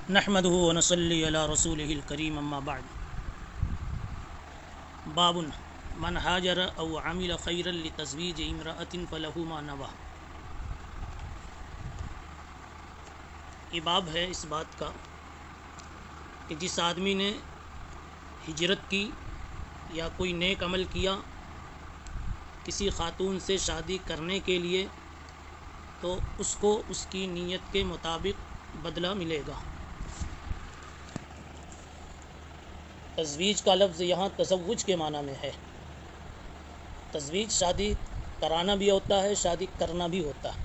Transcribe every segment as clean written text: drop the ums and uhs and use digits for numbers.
نحمده ونصلي على رسوله الكريم اما بعد باب من هاجر او عمل خيرا لتزويج امرأة فله ما نوى۔ یہ باب ہے اس بات کا کہ جس آدمی نے ہجرت کی یا کوئی نیک عمل کیا کسی خاتون سے شادی کرنے کے لیے تو اس کو اس کی نیت کے مطابق بدلہ ملے گا۔ تزویج کا لفظ یہاں تزوج کے معنی میں ہے۔ تزویج شادی کرانا بھی ہوتا ہے، شادی کرنا بھی ہوتا ہے۔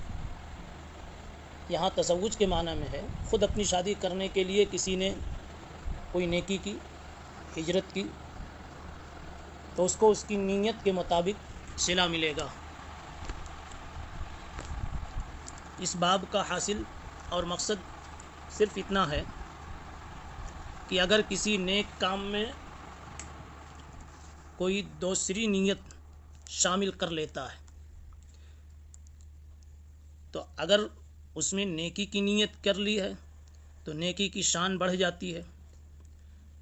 یہاں تزوج کے معنی میں ہے، خود اپنی شادی کرنے کے لیے کسی نے کوئی نیکی کی، ہجرت کی، تو اس کو اس کی نیت کے مطابق صلہ ملے گا۔ اس باب کا حاصل اور مقصد صرف اتنا ہے کہ اگر کسی نیک کام میں کوئی دوسری نیت شامل کر لیتا ہے تو اگر اس میں نیکی کی نیت کر لی ہے تو نیکی کی شان بڑھ جاتی ہے،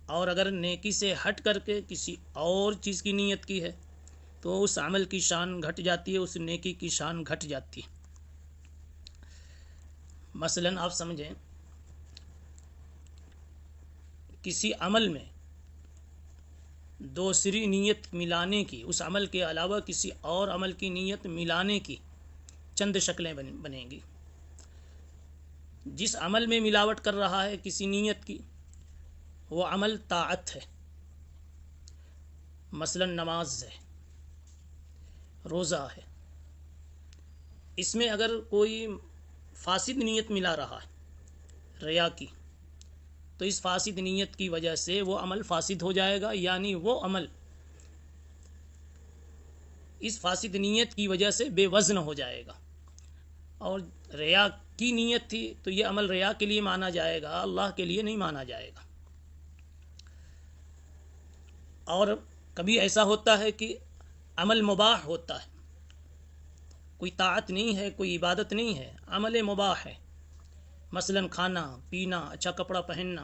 اور اگر نیکی سے ہٹ کر کے کسی اور چیز کی نیت کی ہے تو اس عمل کی شان گھٹ جاتی ہے، اس نیکی کی شان گھٹ جاتی ہے۔ مثلا آپ سمجھیں کسی عمل میں دوسری نیت ملانے کی، اس عمل کے علاوہ کسی اور عمل کی نیت ملانے کی چند شکلیں بنیں گی۔ جس عمل میں ملاوٹ کر رہا ہے کسی نیت کی وہ عمل طاعت ہے، مثلا نماز ہے، روزہ ہے۔ اس میں اگر کوئی فاسد نیت ملا رہا ہے ریا کی تو اس فاسد نیت کی وجہ سے وہ عمل فاسد ہو جائے گا، یعنی وہ عمل اس فاسد نیت کی وجہ سے بے وزن ہو جائے گا۔ اور ریا کی نیت تھی تو یہ عمل ریا کے لیے مانا جائے گا، اللہ کے لیے نہیں مانا جائے گا۔ اور کبھی ایسا ہوتا ہے کہ عمل مباح ہوتا ہے، کوئی طاعت نہیں ہے، کوئی عبادت نہیں ہے، عمل مباح ہے، مثلا کھانا پینا، اچھا کپڑا پہننا۔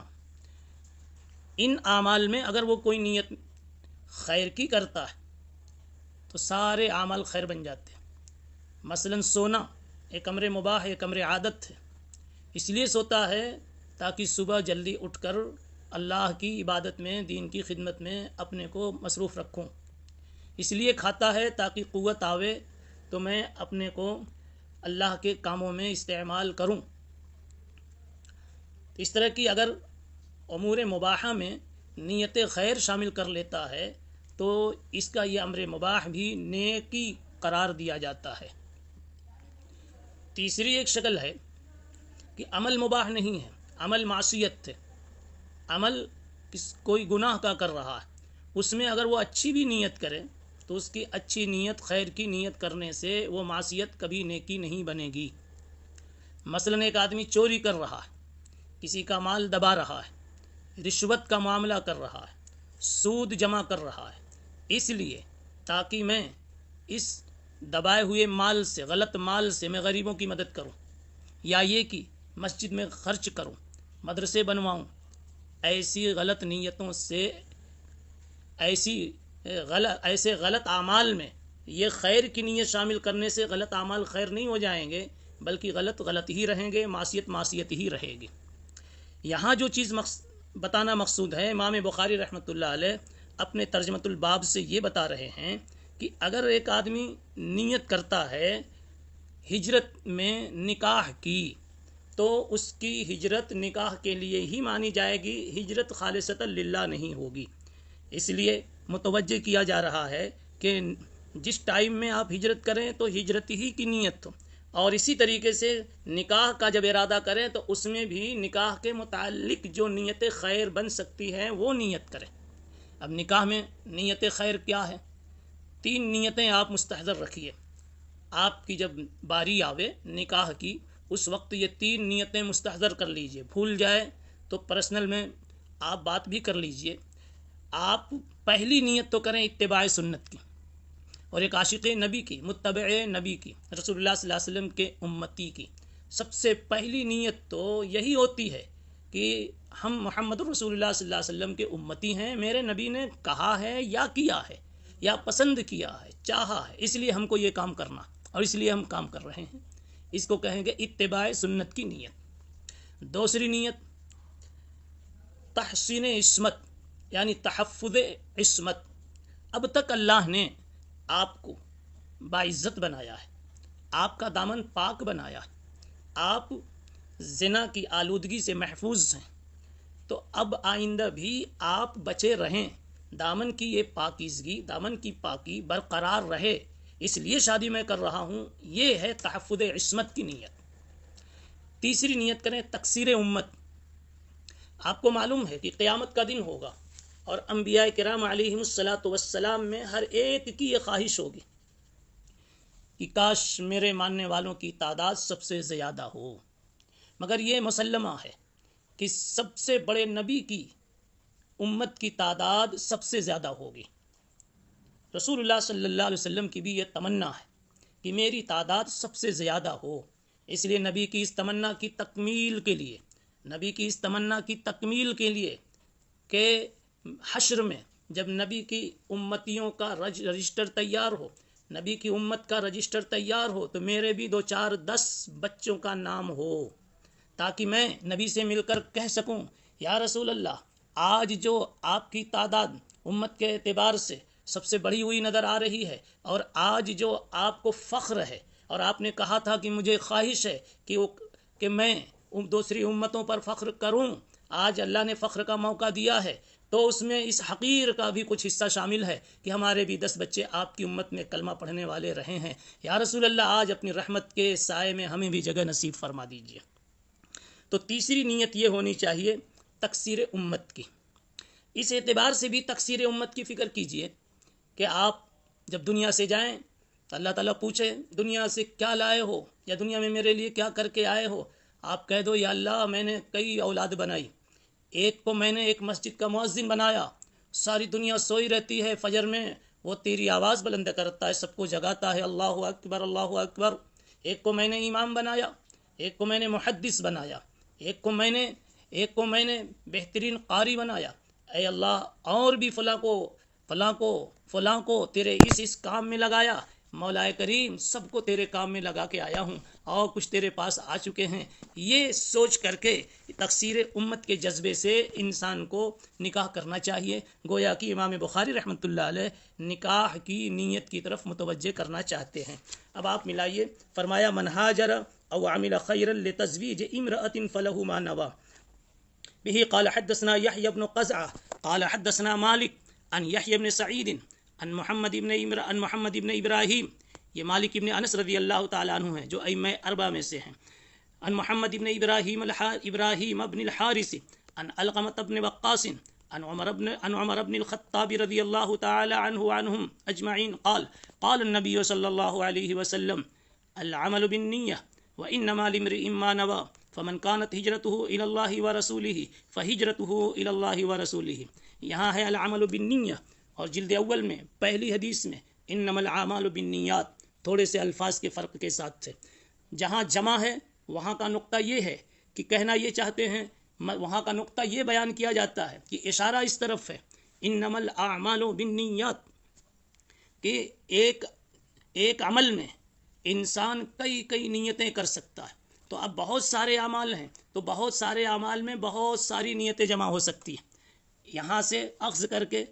ان اعمال میں اگر وہ کوئی نیت خیر کی کرتا ہے تو سارے اعمال خیر بن جاتے ہیں۔ مثلا سونا ایک امر مباح، ایک امر عادت ہے، اس لیے سوتا ہے تاکہ صبح جلدی اٹھ کر اللہ کی عبادت میں، دین کی خدمت میں اپنے کو مصروف رکھوں۔ اس لیے کھاتا ہے تاکہ قوت آوے تو میں اپنے کو اللہ کے کاموں میں استعمال کروں۔ اس طرح کی اگر امور مباحہ میں نیت خیر شامل کر لیتا ہے تو اس کا یہ امر مباح بھی نیکی قرار دیا جاتا ہے۔ تیسری ایک شکل ہے کہ عمل مباح نہیں ہے، عمل معصیت ہے، عمل کوئی گناہ کا کر رہا ہے، اس میں اگر وہ اچھی بھی نیت کرے تو اس کی اچھی نیت، خیر کی نیت کرنے سے وہ معصیت کبھی نیکی نہیں بنے گی۔ مثلا ایک آدمی چوری کر رہا ہے، کسی کا مال دبا رہا ہے، رشوت کا معاملہ کر رہا ہے، سود جمع کر رہا ہے، اس لیے تاکہ میں اس دبائے ہوئے مال سے، غلط مال سے میں غریبوں کی مدد کروں، یا یہ کہ مسجد میں خرچ کروں، مدرسے بنواؤں، ایسی غلط نیتوں سے، ایسے غلط اعمال میں یہ خیر کی نیت شامل کرنے سے غلط اعمال خیر نہیں ہو جائیں گے، بلکہ غلط ہی رہیں گے، معصیت ہی رہے گی۔ یہاں جو چیز بتانا مقصود ہے، امام بخاری رحمۃ اللہ علیہ اپنے ترجمۃ الباب سے یہ بتا رہے ہیں کہ اگر ایک آدمی نیت کرتا ہے ہجرت میں نکاح کی تو اس کی ہجرت نکاح کے لیے ہی مانی جائے گی، ہجرت خالصۃ للہ نہیں ہوگی۔ اس لیے متوجہ کیا جا رہا ہے کہ جس ٹائم میں آپ ہجرت کریں تو ہجرت ہی کی نیت ہو، اور اسی طریقے سے نکاح کا جب ارادہ کریں تو اس میں بھی نکاح کے متعلق جو نیت خیر بن سکتی ہے وہ نیت کریں۔ اب نکاح میں نیت خیر کیا ہے؟ 3 نیتیں آپ مستحضر رکھیے۔ آپ کی جب باری آوے نکاح کی اس وقت یہ 3 نیتیں مستحضر کر لیجئے، بھول جائے تو پرسنل میں آپ بات بھی کر لیجئے۔ آپ پہلی نیت تو کریں اتباع سنت کی، اور ایک عاشق نبی کی، متبع نبی کی، رسول اللہ صلی اللہ علیہ وسلم کے امتی کی۔ سب سے پہلی نیت تو یہی ہوتی ہے کہ ہم محمد رسول اللہ صلی اللہ علیہ وسلم کے امتی ہیں، میرے نبی نے کہا ہے یا کیا ہے یا پسند کیا ہے، چاہا ہے، اس لیے ہم کو یہ کام کرنا اور اس لیے ہم کام کر رہے ہیں، اس کو کہیں گے اتباع سنت کی نیت۔ دوسری نیت تحسین عصمت، یعنی تحفظ عصمت۔ اب تک اللہ نے آپ کو باعزت بنایا ہے، آپ کا دامن پاک بنایا ہے، آپ زنا کی آلودگی سے محفوظ ہیں، تو اب آئندہ بھی آپ بچے رہیں، دامن کی یہ پاکیزگی، دامن کی پاکی برقرار رہے، اس لیے شادی میں کر رہا ہوں، یہ ہے تحفظ عصمت کی نیت۔ تیسری نیت کریں تکثیر امت۔ آپ کو معلوم ہے کہ قیامت کا دن ہوگا اور انبیاء کرام علیہم الصلاۃ والسلام میں ہر ایک کی یہ خواہش ہوگی کہ کاش میرے ماننے والوں کی تعداد سب سے زیادہ ہو، مگر یہ مسلمہ ہے کہ سب سے بڑے نبی کی امت کی تعداد سب سے زیادہ ہوگی۔ رسول اللہ صلی اللہ علیہ وسلم کی بھی یہ تمنا ہے کہ میری تعداد سب سے زیادہ ہو، اس لیے نبی کی اس تمنا کی تکمیل کے لیے، نبی کی اس تمنا کی تکمیل کے لیے کہ حشر میں جب نبی کی امتیوں کا رجسٹر تیار ہو، نبی کی امت کا رجسٹر تیار ہو، تو میرے بھی 2 4 10 بچوں کا نام ہو، تاکہ میں نبی سے مل کر کہہ سکوں یا رسول اللہ آج جو آپ کی تعداد امت کے اعتبار سے سب سے بڑی ہوئی نظر آ رہی ہے، اور آج جو آپ کو فخر ہے، اور آپ نے کہا تھا کہ مجھے خواہش ہے کہ میں دوسری امتوں پر فخر کروں، آج اللہ نے فخر کا موقع دیا ہے، تو اس میں اس حقیر کا بھی کچھ حصہ شامل ہے کہ ہمارے بھی 10 بچے آپ کی امت میں کلمہ پڑھنے والے رہے ہیں، یا رسول اللہ آج اپنی رحمت کے سائے میں ہمیں بھی جگہ نصیب فرما دیجیے۔ تو تیسری نیت یہ ہونی چاہیے تکثیر امت کی۔ اس اعتبار سے بھی تکثیر امت کی فکر کیجئے کہ آپ جب دنیا سے جائیں تو اللہ تعالیٰ پوچھے دنیا سے کیا لائے ہو، یا دنیا میں میرے لیے کیا کر کے آئے ہو، آپ کہہ دو یا اللہ میں نے کئی اولاد بنائی، ایک کو میں نے ایک مسجد کا مؤذن بنایا، ساری دنیا سوئی رہتی ہے، فجر میں وہ تیری آواز بلند کرتا ہے، سب کو جگاتا ہے، اللہ اکبر اللہ اکبر۔ ایک کو میں نے امام بنایا، ایک کو میں نے محدث بنایا، ایک کو میں نے بہترین قاری بنایا، اے اللہ اور بھی فلاں کو تیرے اس کام میں لگایا، مولا کریم سب کو تیرے کام میں لگا کے آیا ہوں، اور کچھ تیرے پاس آ چکے ہیں۔ یہ سوچ کر کے تکثیر امت کے جذبے سے انسان کو نکاح کرنا چاہیے، گویا کہ امام بخاری رحمۃ اللہ علیہ نکاح کی نیت کی طرف متوجہ کرنا چاہتے ہیں۔ اب آپ ملائیے، فرمایا من ہاجر او عمل خیرا لتزویج امرأة فله ما نوى به قال حدثنا يحيى بن قزعة قال حدثنا مالك عن يحيى بن سعيد عن محمد بن ابراہیم، یہ مالک ابن انس رضی اللہ تعالیٰ عنہ ہیں جو ائمہ اربعہ میں سے ہیں، عن محمد بن ابراہیم بن الحارث عن علقمة بن وقاص عن عمر بن الخطاب رضی اللہ تعالی عنہم اجمعین قال النبی صلی اللہ علیہ وسلم العمل بالنیہ وانما لامرئ ما نوى فمن كانت هجرته الى الله ورسوله فهجرته الى الله ورسوله۔ یہاں ہے العمل بالنیہ، اور جلد اول میں پہلی حدیث میں انما الاعمال بالنیات تھوڑے سے الفاظ کے فرق کے ساتھ تھے۔ جہاں جمع ہے وہاں کا نقطہ یہ ہے کہ کہنا یہ چاہتے ہیں، وہاں کا نقطہ یہ بیان کیا جاتا ہے کہ اشارہ اس طرف ہے انما الاعمال بالنیات، کہ ایک عمل میں انسان کئی نیتیں کر سکتا ہے، تو اب بہت سارے اعمال ہیں، تو بہت سارے اعمال میں بہت ساری نیتیں جمع ہو سکتی ہیں۔ یہاں سے اخذ کر کے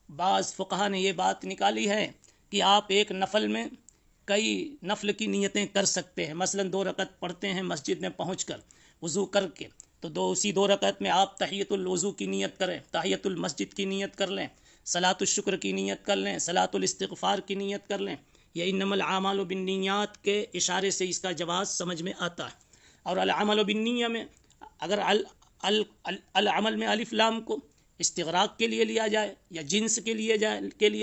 بعض فقہا نے یہ بات نکالی ہے کہ آپ ایک نفل میں کئی نفل کی نیتیں کر سکتے ہیں، مثلا 2 رکعت پڑھتے ہیں مسجد میں پہنچ کر وضو کر کے، تو اسی 2 رکعت میں آپ تحیۃ الوضو کی نیت کریں، تحیۃ المسجد کی نیت کر لیں، صلاۃ الشکر کی نیت کر لیں، صلاۃ الاستغفار کی نیت کر لیں۔ یہ انما الاعمال بالنیات کے اشارے سے اس کا جواز سمجھ میں آتا ہے۔ اور العمل بالنیہ میں اگر العمل میں الف لام کو استغراق کے لیے لیا جائے یا جنس کے لیے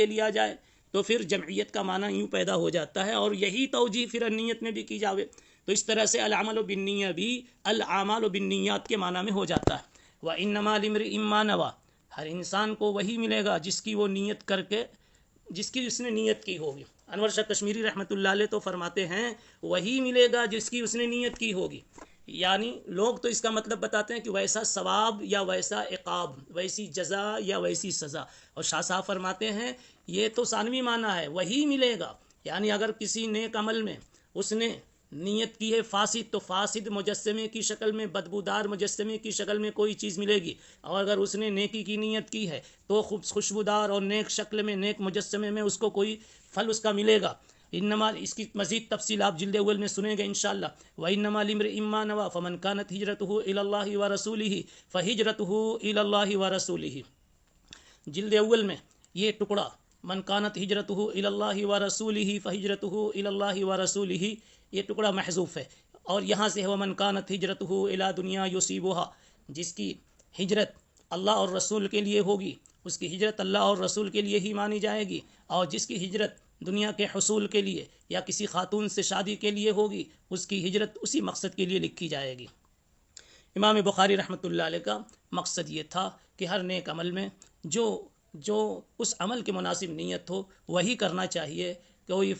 لیا جائے تو پھر جمعیت کا معنی یوں پیدا ہو جاتا ہے، اور یہی توجیہ پھر نیت میں بھی کی جاوے تو اس طرح سے العمل بالنیہ بھی الاعمال بالنیات کے معنی میں ہو جاتا ہے۔ وانما لامرئ ما نوى، ہر انسان کو وہی ملے گا جس کی وہ نیت کر کے، جس کی اس نے نیت کی ہوگی۔ انور شاہ کشمیری رحمۃ اللہ علیہ تو فرماتے ہیں وہی ملے گا جس کی اس نے نیت کی ہوگی۔ یعنی لوگ تو اس کا مطلب بتاتے ہیں کہ ویسا ثواب یا ویسا عقاب، ویسی جزا یا ویسی سزا، اور شاہ صاحب فرماتے ہیں یہ تو ثانوی معنی ہے، وہی ملے گا۔ یعنی اگر کسی نیک عمل میں اس نے نیت کی ہے فاسد، تو فاسد مجسمے کی شکل میں، بدبودار مجسمے کی شکل میں کوئی چیز ملے گی، اور اگر اس نے نیکی کی نیت کی ہے تو خوشبودار اور نیک شکل میں، نیک مجسمے میں اس کو کوئی پھل اس کا ملے گا۔ انما، اس کی مزید تفصیل آپ جلد اول میں سنیں گے انشاءاللہ۔ وَإِنَّمَا لِامْرِئٍ مَّا نَوَىٰ فَمَنْ كَانَتْ هِجْرَتُهُ إِلَى اللَّهِ وَرَسُولِهِ فَهِجْرَتُهُ إِلَى اللَّهِ وَرَسُولِهِ۔ جلد اول میں یہ ٹکڑا من کانت ہجرتہ الی اللہ ورسولہ فہجرتہ الی اللہ ورسولہ، یہ ٹکڑا محذوف ہے، اور یہاں سے ہے ومن کانت ہجرتہ الی دنیا یصیبها، جس کی ہجرت اللہ اور رسول کے لیے ہوگی اس کی ہجرت اللہ اور رسول کے لیے ہی مانی جائے گی، اور جس کی ہجرت دنیا کے حصول کے لیے یا کسی خاتون سے شادی کے لیے ہوگی اس کی ہجرت اسی مقصد کے لیے لکھی جائے گی۔ امام بخاری رحمۃ اللہ علیہ کا مقصد یہ تھا کہ ہر نیک عمل میں جو اس عمل کے مناسب نیت ہو وہی کرنا چاہیے، کوئی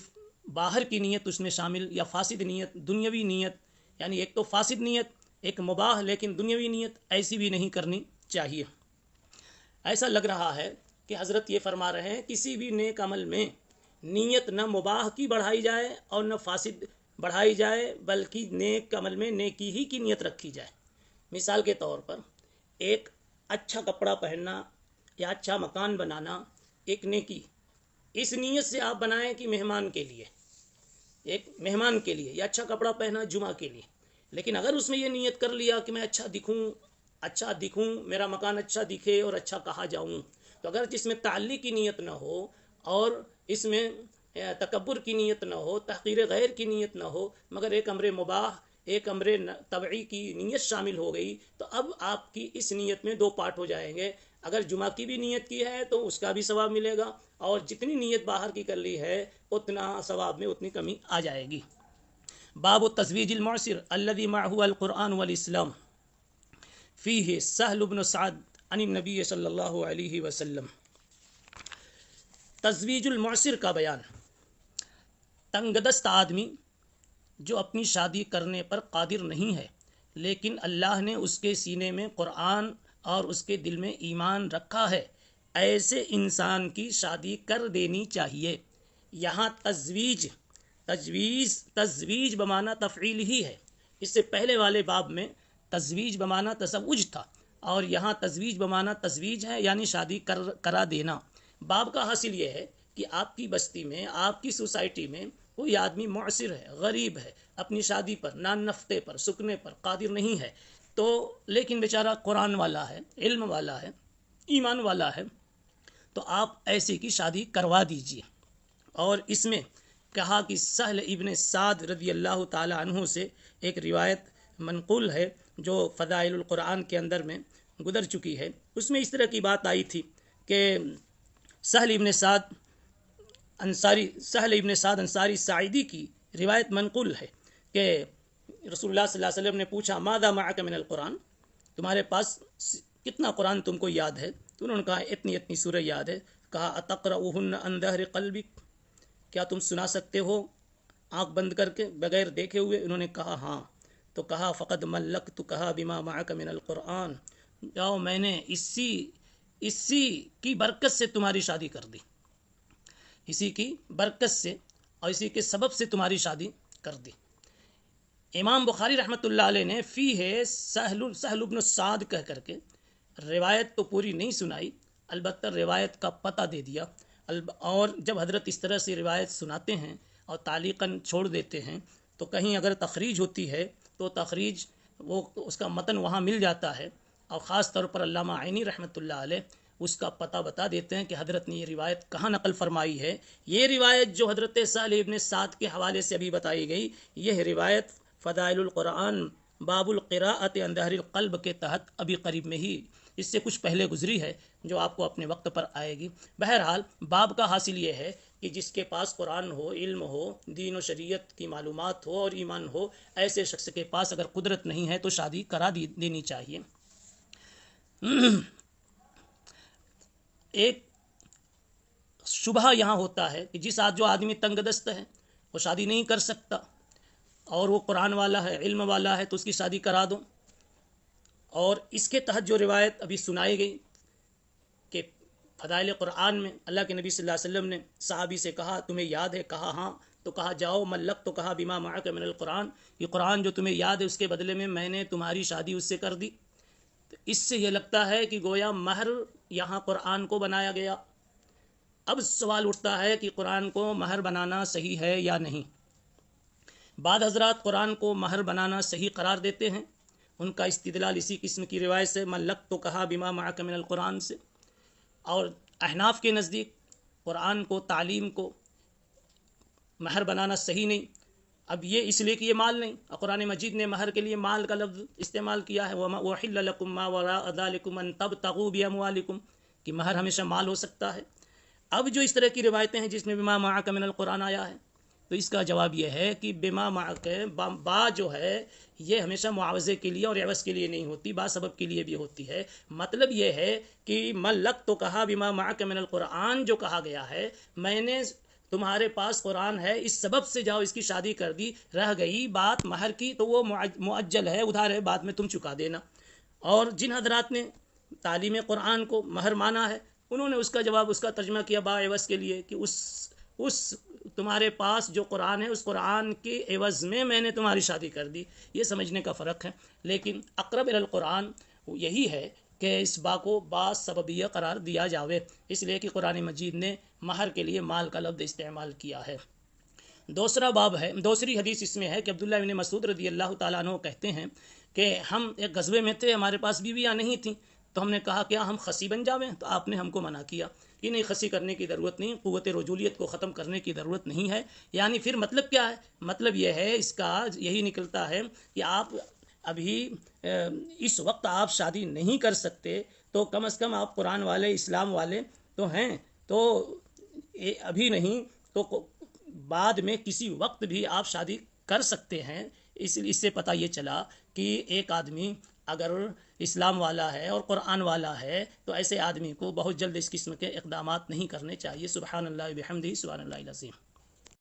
باہر کی نیت اس میں شامل یا فاسد نیت، دنیاوی نیت، یعنی ایک تو فاسد نیت، ایک مباح لیکن دنیاوی نیت، ایسی بھی نہیں کرنی چاہیے۔ ایسا لگ رہا ہے کہ حضرت یہ فرما رہے ہیں کسی بھی نیک عمل میں نیت نہ مباح کی بڑھائی جائے اور نہ فاسد بڑھائی جائے، بلکہ نیک عمل میں نیکی ہی کی نیت رکھی جائے۔ مثال کے طور پر ایک اچھا کپڑا پہننا یا اچھا مکان بنانا ایک نیکی، اس نیت سے آپ بنائیں کہ مہمان کے لیے، ایک مہمان کے لیے، یا اچھا کپڑا پہنا جمعہ کے لیے، لیکن اگر اس میں یہ نیت کر لیا کہ میں اچھا دکھوں، میرا مکان اچھا دکھے اور اچھا کہا جاؤں، تو اگر جس میں تعلی کی نیت نہ ہو اور اس میں تکبر کی نیت نہ ہو، تحقیر غیر کی نیت نہ ہو، مگر ایک امر مباح، ایک امر طبعی کی نیت شامل ہو گئی، تو اب آپ کی اس نیت میں دو پارٹ ہو جائیں گے۔ اگر جمعہ کی بھی نیت کی ہے تو اس کا بھی ثواب ملے گا، اور جتنی نیت باہر کی کر لی ہے اتنا ثواب میں اتنی کمی آ جائے گی۔ باب التزویج المعسر الذي معه القرآن والاسلام فيه سهل بن سعد عن النبی صلی اللہ علیہ وسلم۔ تزویج المعسر کا بیان، تنگ دست آدمی جو اپنی شادی کرنے پر قادر نہیں ہے لیکن اللہ نے اس کے سینے میں قرآن اور اس کے دل میں ایمان رکھا ہے، ایسے انسان کی شادی کر دینی چاہیے۔ یہاں تزویج بمعنی تفعیل ہی ہے، اس سے پہلے والے باب میں تزویج بمعنی تزوج تھا، اور یہاں تزویج بمعنی تزویج ہے، یعنی شادی کرا دینا۔ باب کا حاصل یہ ہے کہ آپ کی بستی میں، آپ کی سوسائٹی میں کوئی آدمی معسر ہے، غریب ہے، اپنی شادی پر، نان نفتے پر، سکنے پر قادر نہیں ہے، تو لیکن بیچارہ قرآن والا ہے، علم والا ہے، ایمان والا ہے، تو آپ ایسے کی شادی کروا دیجیے۔ اور اس میں کہا کہ سہل ابن سعد رضی اللہ تعالی عنہ سے ایک روایت منقول ہے جو فضائل القرآن کے اندر میں گزر چکی ہے، اس میں اس طرح کی بات آئی تھی کہ سہل ابن سعد انصاری ساعدی کی روایت منقول ہے کہ رسول اللہ صلی اللہ علیہ وسلم نے پوچھا ماذا معک من القرآن، تمہارے پاس کتنا قرآن تم کو یاد ہے؟ تو انہوں نے کہا اتنی سورہ یاد ہے۔ کہا اتقرؤہن عن ظہر قلبک، کیا تم سنا سکتے ہو آنکھ بند کر کے بغیر دیکھے ہوئے؟ انہوں نے کہا ہاں۔ تو کہا فقد ملکتکھا بما معک من القرآن، جاؤ میں نے اسی کی برکت سے تمہاری شادی کر دی، اسی کی برکت سے اور اسی کے سبب سے تمہاری شادی کر دی۔ امام بخاری رحمۃ اللہ علیہ نے فی ہے سہل بن سعد کہہ کر کے روایت تو پوری نہیں سنائی، البتہ روایت کا پتہ دے دیا، اور جب حضرت اس طرح سے روایت سناتے ہیں اور تعلیقاً چھوڑ دیتے ہیں تو کہیں اگر تخریج ہوتی ہے تو تخریج وہ اس کا متن وہاں مل جاتا ہے، اور خاص طور پر علامہ عینی رحمۃ اللہ علیہ اس کا پتہ بتا دیتے ہیں کہ حضرت نے یہ روایت کہاں نقل فرمائی ہے۔ یہ روایت جو حضرت سہل ابن سعد کے حوالے سے ابھی بتائی گئی، یہ روایت فضائل القرآن باب القراءۃ عن ظہر القلب کے تحت ابھی قریب میں ہی اس سے کچھ پہلے گزری ہے، جو آپ کو اپنے وقت پر آئے گی۔ بہرحال باب کا حاصل یہ ہے کہ جس کے پاس قرآن ہو، علم ہو، دین و شریعت کی معلومات ہو اور ایمان ہو، ایسے شخص کے پاس اگر قدرت نہیں ہے تو شادی کرا دینی چاہیے۔ ایک شبہ یہاں ہوتا ہے کہ جو آدمی تنگ دست ہے وہ شادی نہیں کر سکتا، اور وہ قرآن والا ہے، علم والا ہے، تو اس کی شادی کرا دو۔ اور اس کے تحت جو روایت ابھی سنائی گئی کہ فضائل قرآن میں اللہ کے نبی صلی اللہ علیہ وسلم نے صحابی سے کہا تمہیں یاد ہے؟ کہا ہاں، تو کہا جاؤ ملک، تو کہا بما معک من القرآن، یہ قرآن جو تمہیں یاد ہے اس کے بدلے میں نے تمہاری شادی اس سے کر دی۔ تو اس سے یہ لگتا ہے کہ گویا مہر یہاں قرآن کو بنایا گیا۔ اب سوال اٹھتا ہے کہ قرآن کو مہر بنانا صحیح ہے یا نہیں۔ بعض حضرات قرآن کو مہر بنانا صحیح قرار دیتے ہیں، ان کا استدلال اسی قسم کی روایت سے ملک تو کہا بما معک من القرآن سے۔ اور احناف کے نزدیک قرآن کو، تعلیم کو مہر بنانا صحیح نہیں۔ اب یہ اس لیے کہ یہ مال نہیں، قرآن مجید نے مہر کے لیے مال کا لفظ استعمال کیا ہے، وَأُحِلَّ لَكُم مَّا وَرَاءَ ذَلِكُمْ أَن تَبْتَغُوا بِأَمْوَالِكُمْ، کہ مہر ہمیشہ مال ہو سکتا ہے۔ اب جو اس طرح کی روایتیں ہیں جس میں بما معک من القرآن آیا ہے، تو اس کا جواب یہ ہے کہ بما معک با جو ہے یہ ہمیشہ معاوضے کے لیے اور عوض کے لیے نہیں ہوتی، با سبب کے لیے بھی ہوتی ہے۔ مطلب یہ ہے کہ ملک تو کہا بما معک من القرآن جو کہا گیا ہے، میں نے تمہارے پاس قرآن ہے اس سبب سے جاؤ اس کی شادی کر دی، رہ گئی بات مہر کی تو وہ معجل ہے، ادھار ہے، بعد میں تم چکا دینا۔ اور جن حضرات نے تعلیم قرآن کو مہر مانا ہے انہوں نے اس کا جواب، اس کا ترجمہ کیا با عوض کے لیے، کہ اس تمہارے پاس جو قرآن ہے اس قرآن کے عوض میں نے تمہاری شادی کر دی۔ یہ سمجھنے کا فرق ہے، لیکن اقرب الی القرآن یہی ہے کہ اس با کو با سببیہ قرار دیا جاوے، اس لیے کہ قرآن مجید نے مہر کے لیے مال کا لفظ استعمال کیا ہے۔ دوسرا باب ہے، دوسری حدیث اس میں ہے کہ عبداللہ بن مسعود رضی اللہ تعالیٰ عنہ کہتے ہیں کہ ہم ایک غزوے میں تھے، ہمارے پاس بیویاں نہیں تھیں، تو ہم نے کہا کیا ہم خصی بن جاویں؟ تو آپ نے ہم کو منع کیا کہ نہیں، خصی کرنے کی ضرورت نہیں، قوت رجولیت کو ختم کرنے کی ضرورت نہیں ہے۔ یعنی پھر مطلب کیا ہے؟ مطلب یہ ہے، اس کا یہی نکلتا ہے کہ آپ ابھی اس وقت آپ شادی نہیں کر سکتے، تو کم از کم آپ قرآن والے، اسلام والے تو ہیں، تو ابھی نہیں تو بعد میں کسی وقت بھی آپ شادی کر سکتے ہیں۔ اس سے پتہ یہ چلا کہ ایک آدمی اگر اسلام والا ہے اور قرآن والا ہے تو ایسے آدمی کو بہت جلد اس قسم کے اقدامات نہیں کرنے چاہیے۔ سبحان اللہ بحمدہ، سبحان اللہ العظیم۔